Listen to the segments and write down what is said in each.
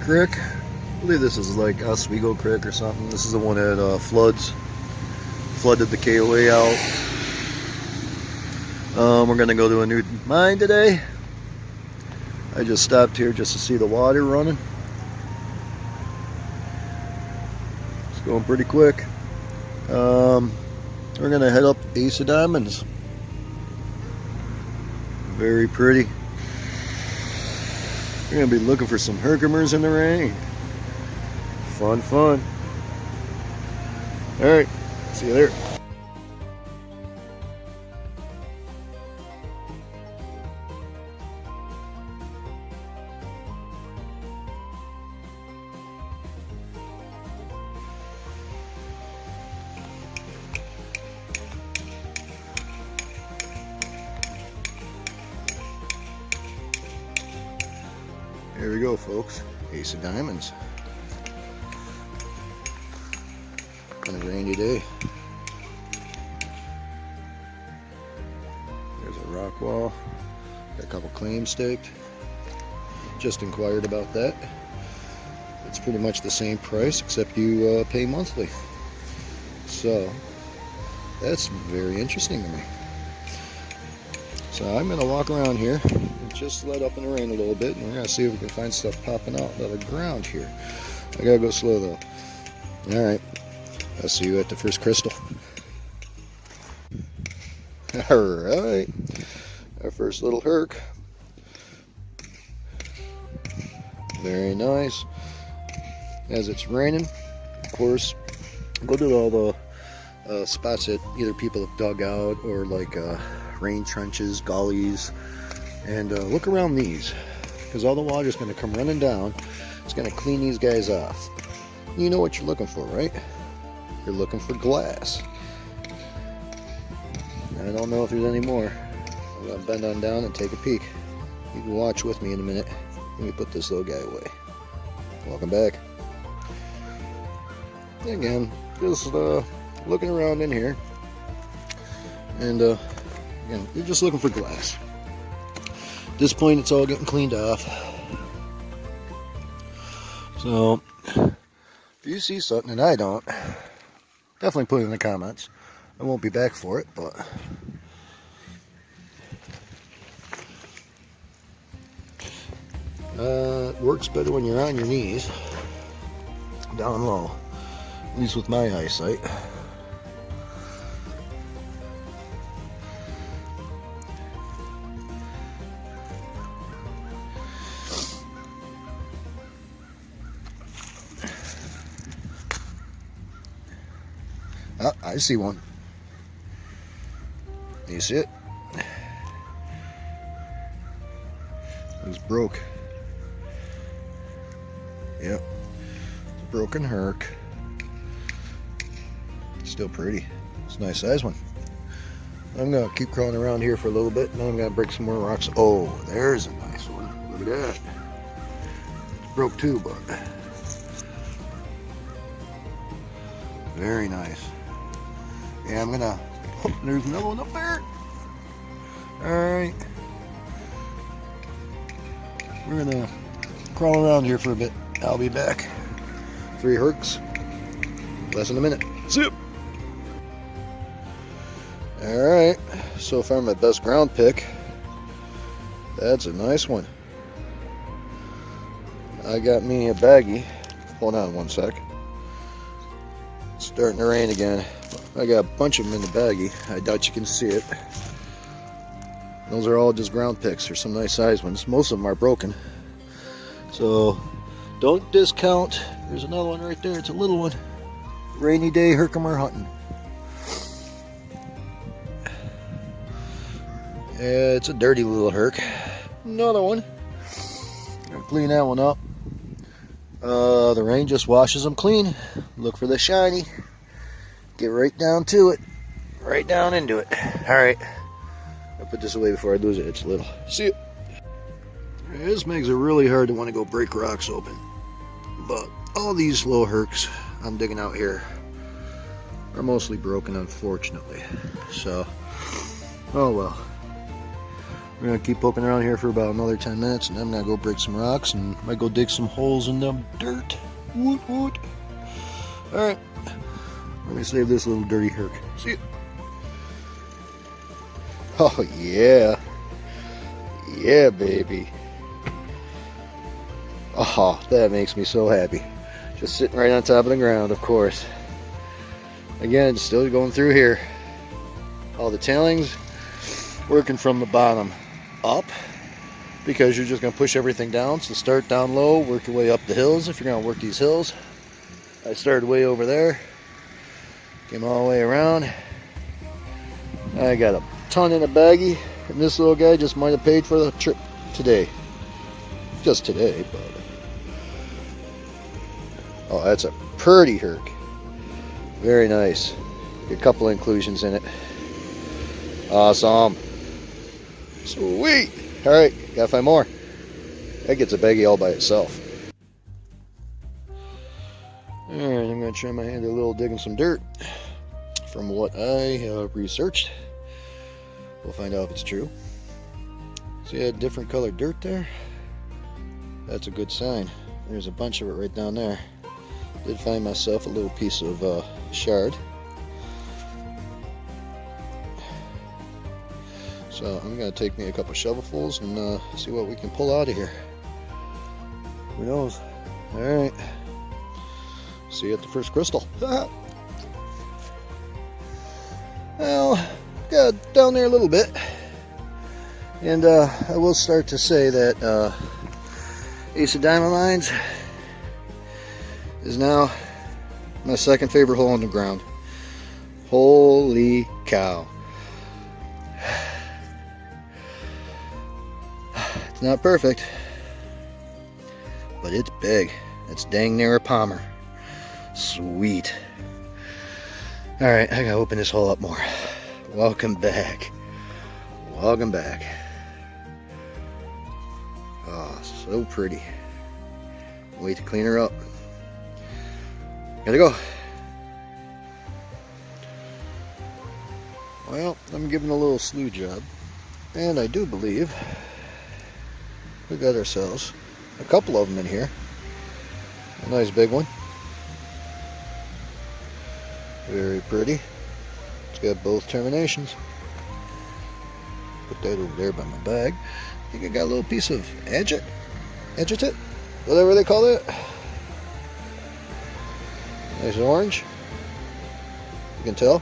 creek. I believe this is like Oswego Creek or something. This is the one that flooded the KOA out. We're gonna go to a new mine today. I just stopped here just to see the water running. It's going pretty quick. We're gonna head up Ace of Diamonds. Very pretty. We're gonna be looking for some Herkimers in the rain. Fun, fun. All right, see you there. Here we go, folks. Ace of Diamonds. On a rainy day. There's a rock wall. Got a couple claims staked. Just inquired about that. It's pretty much the same price, except you pay monthly. So that's very interesting to me. So I'm going to walk around here. It just let up in the rain a little bit, and we're going to see if we can find stuff popping out of the ground here. I got to go slow though. Alright, I'll see you at the first crystal. Alright, our first little herc. Very nice. As it's raining, of course, go to all the spots that either people have dug out or like rain trenches, gullies, and look around these, because all the water is going to come running down. It's going to clean these guys off. You know what you're looking for, right? You're looking for glass. I don't know if there's any more. I'm going to bend on down and take a peek. You can watch with me in a minute. Let me put this little guy away. Welcome back. Again, just looking around in here, and again, you're just looking for glass. At this point, it's all getting cleaned off. So if you see something and I don't, definitely put it in the comments. I won't be back for it, but it works better when you're on your knees, down low, at least with my eyesight. Oh, I see one. You see it? It was broke. Yep. It's a broken herc. Still pretty. It's a nice size one. I'm gonna keep crawling around here for a little bit, and then I'm gonna break some more rocks. Oh, there's a nice one. Look at that. It's broke too, but very nice. Yeah, I'm gonna. Oh, there's another one up there. Alright. We're gonna crawl around here for a bit. I'll be back. 3 hercs. Less than a minute. See ya. Alright. So far, my best ground pick. That's a nice one. I got me a baggie. Hold on one sec. It's starting to rain again. I got a bunch of them in the baggie. I doubt you can see it. Those are all just ground picks. There's some nice size ones. Most of them are broken. So don't discount. There's another one right there. It's a little one. Rainy day Herkimer hunting. Yeah, it's a dirty little herc. Another one. I'll clean that one up. The rain just washes them clean. Look for the shiny. Get right down to it. Right down into it. Alright. I'll put this away before I lose it. It's little. See ya. This makes it really hard to want to go break rocks open. But all these little hercs I'm digging out here are mostly broken, unfortunately. So, oh well. We're gonna keep poking around here for about another 10 minutes, and then I'm gonna go break some rocks and might go dig some holes in the dirt. Woot woot. Alright, let me save this little dirty herc. See it. Oh yeah. Yeah, baby. Oh, that makes me so happy. Just sitting right on top of the ground, of course. Again, still going through here. All the tailings, working from the bottom up, because you're just going to push everything down. So start down low, work your way up the hills if you're going to work these hills. I started way over there, came all the way around. I got a ton in a baggie, and this little guy just might have paid for the trip today. Just today, but... Oh, that's a pretty herc. Very nice. A couple inclusions in it. Awesome. Sweet. Alright, gotta find more. That gets a baggie all by itself. Alright, I'm gonna try my hand a little digging some dirt. From what I researched. We'll find out if it's true. See that different colored dirt there? That's a good sign. There's a bunch of it right down there. Did find myself a little piece of shard. So I'm going to take me a couple shovelfuls and see what we can pull out of here. Who knows? Alright. See you at the first crystal. Well, got down there a little bit. And I will start to say that Ace of Diamond Mines is now my second favorite hole in the ground. Holy cow. It's not perfect, but it's big. It's dang near a Palmer. Sweet. Alright, I gotta open this hole up more. Welcome back. Welcome back. Oh, so pretty. Wait to clean her up. Gotta go. Well, I'm giving a little slew job, and I do believe we got ourselves a couple of them in here. A nice big one. Very pretty. It's got both terminations. Put that over there by my bag. I think I got a little piece of agitate, whatever they call it. Nice orange. You can tell.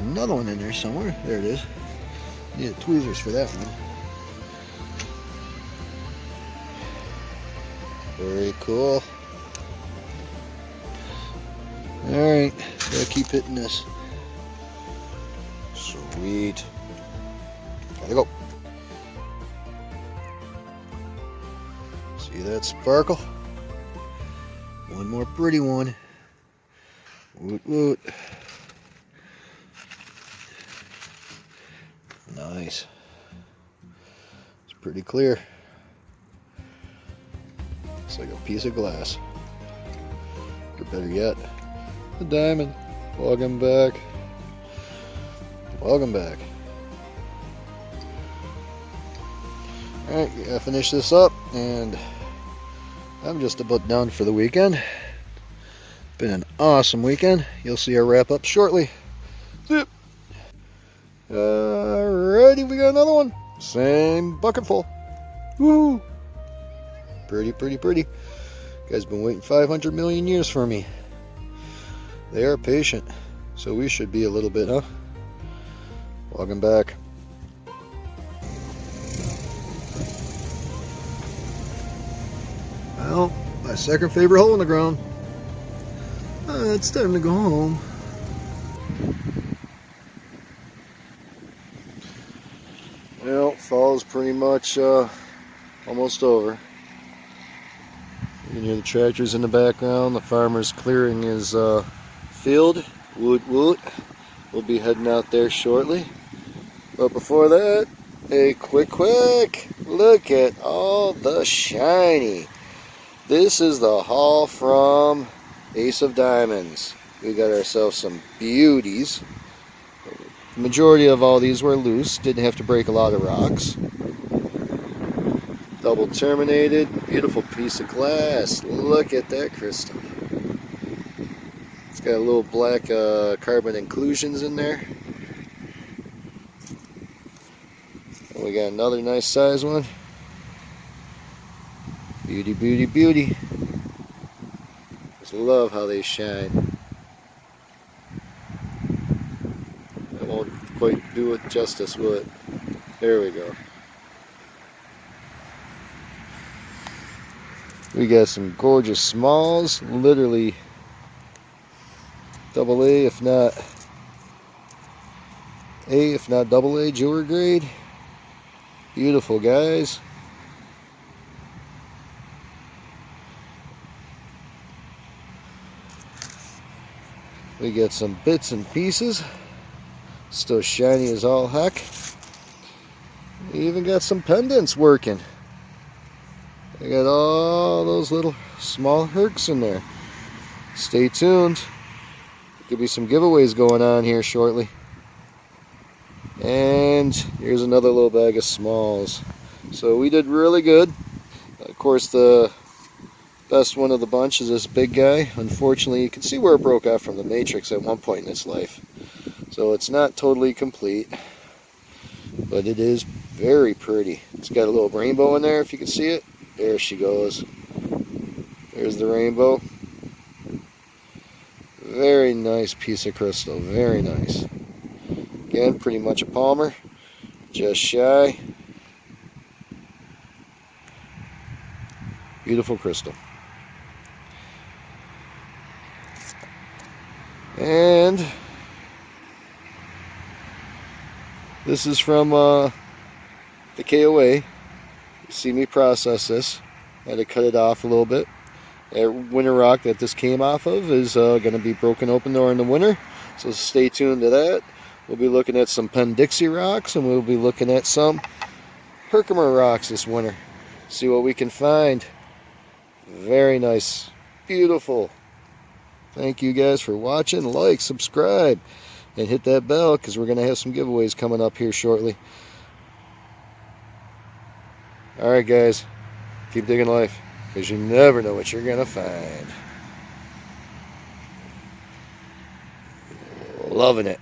Another one in there somewhere. There it is. Need tweezers for that one. Very cool. Alright, gotta keep hitting this. Sweet. Gotta go. See that sparkle? One more pretty one. Woot woot. Nice. It's pretty clear. It's like a piece of glass. Or better yet, a diamond. Welcome back. Welcome back. Alright, gotta finish this up, and I'm just about done for the weekend. Been an awesome weekend. You'll see our wrap up shortly. Zip. Alrighty, we got another one. Same bucket full. Woo! Pretty, pretty, pretty. You guys been waiting 500 million years for me. They are patient, so we should be a little bit, huh? Welcome back. Well, my second favorite hole in the ground. It's time to go home. Well, fall's pretty much almost over. You can hear the tractors in the background. The farmer's clearing his field. Woot woot. We'll be heading out there shortly. But before that, a quick look at all the shiny. This is the haul from Ace of Diamonds. We got ourselves some beauties. The majority of all these were loose, didn't have to break a lot of rocks. Double terminated, beautiful piece of glass. Look at that crystal. It's got a little black carbon inclusions in there. And we got another nice size one. Beauty, beauty, beauty. Just love how they shine. I won't quite do it justice, will it? There we go. We got some gorgeous smalls, literally double A, if not double A, jeweler grade. Beautiful, guys. We got some bits and pieces, still shiny as all heck. We even got some pendants working. I got all those little small herks in there. Stay tuned. There could be some giveaways going on here shortly. And here's another little bag of smalls. So we did really good. Of course, the best one of the bunch is this big guy. Unfortunately, you can see where it broke off from the matrix at one point in its life. So it's not totally complete, but it is very pretty. It's got a little rainbow in there, if you can see it. There she goes. There's the rainbow. Very nice piece of crystal. Very nice. Again, pretty much a palmer. Just shy. Beautiful crystal. And this is from the KOA. You see me process this. I had to cut it off a little bit. That winter rock that this came off of is going to be broken open during the winter, so stay tuned to that. We'll be looking at some Penn-Dixie rocks, and we'll be looking at some Herkimer rocks this winter. See what we can find. Very nice. Beautiful. Thank you guys for watching. Like, subscribe, and hit that bell, because we're going to have some giveaways coming up here shortly. Alright guys, keep digging life, because you never know what you're going to find. Loving it.